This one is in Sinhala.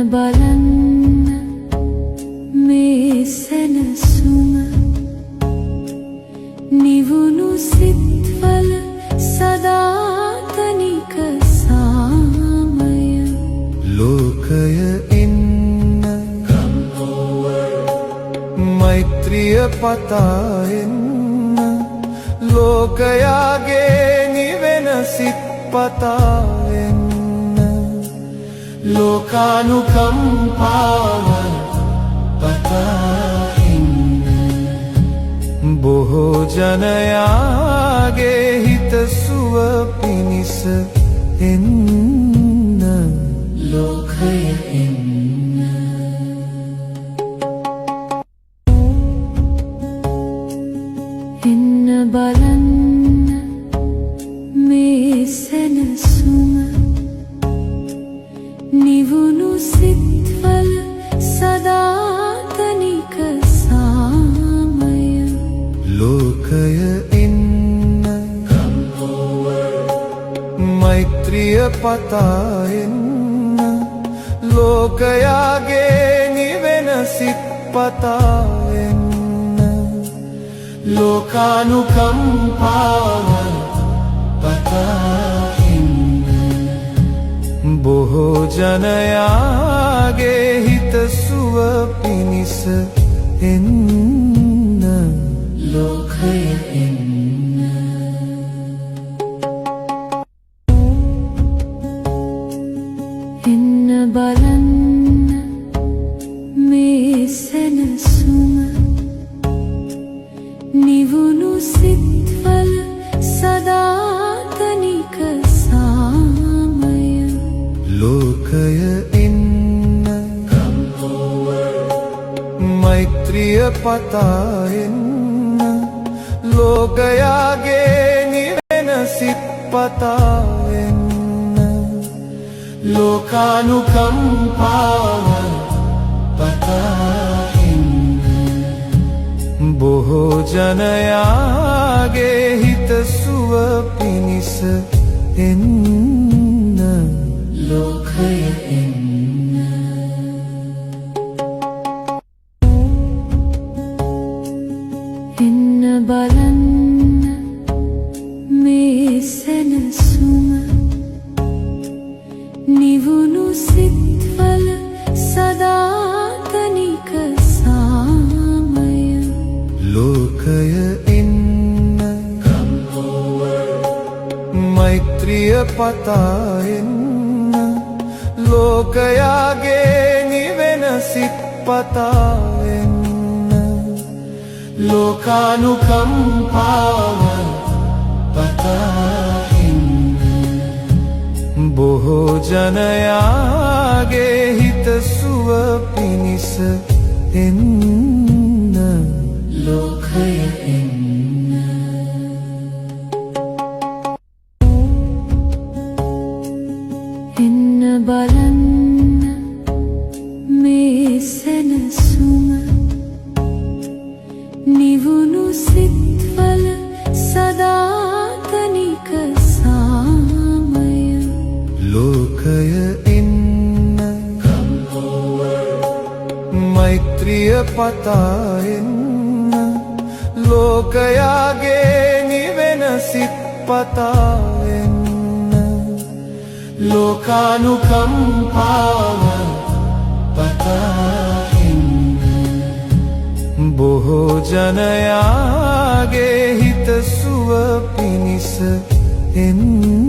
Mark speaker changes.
Speaker 1: බලන්න මේ සැනසුම නිවුණු සිත්වල සදාතනික සාමය
Speaker 2: ලෝකය එන්න මෛත්‍රිය පතා එන්න ලෝකයාගේ නිවෙන සිත් පතා එන්න ලෝකානුකම්පාව පතා එන්න බොහෝ ජනයාගේ හිතසුව පිණිස එන්න ලෝකය එන්න
Speaker 1: එන්න බලන්න මේ සැනසුම නිවුණු සිත්වල සදාතනික සාමය
Speaker 2: ලෝකය එන්න මෛත්‍රිය පතා එන්න ලෝකයාගේ නිවෙන සිත් පතා එන්න ලෝකානුකම්පාව පතා එන්න බොහෝ ජනයාගේ හිතසුව පිණිස එන්න ලෝකය එන්න
Speaker 1: එන්න බලන්න මේ සැනසුම නිවුණු සිත්වල සදාතනික සාමය
Speaker 2: ලෝකය එන්න මෛත්‍රිය පතා එන්න ලෝකයාගේ නිවෙන සිත් පතා එන්න ලෝකානුකම්පාව පතා එන්න බොහෝ ජනයාගේ හිතසුව පිණිස එන්න ලෝකය එන්න
Speaker 1: එන්න බලන්න මේ සැනසුම නිවුණු සිත්වල සදාතනික සාමය
Speaker 2: ලෝකය එන්න මෛත්‍රිය පතා එන්න ලෝකයාගේ නිවෙන සිත් පතා එන්න ලෝකානුකම්පාව පතා එන්න බොහෝ ජනයාගේ හිතසුව පිණිස එන්න ලෝකය එන්න
Speaker 1: එන්න බලන්න මේ සැනසුම නිවුණු සිත්වල සදාතනික සාමය
Speaker 2: ලෝකය එන්න මෛත්‍රිය පතා එන්න ලෝකයාගේ නිවෙන සිත් පතා එන්න ලෝකානුකම්පාව පතා එන්න බොහෝ ජනයාගේ හිතසුව පිණිස එන්න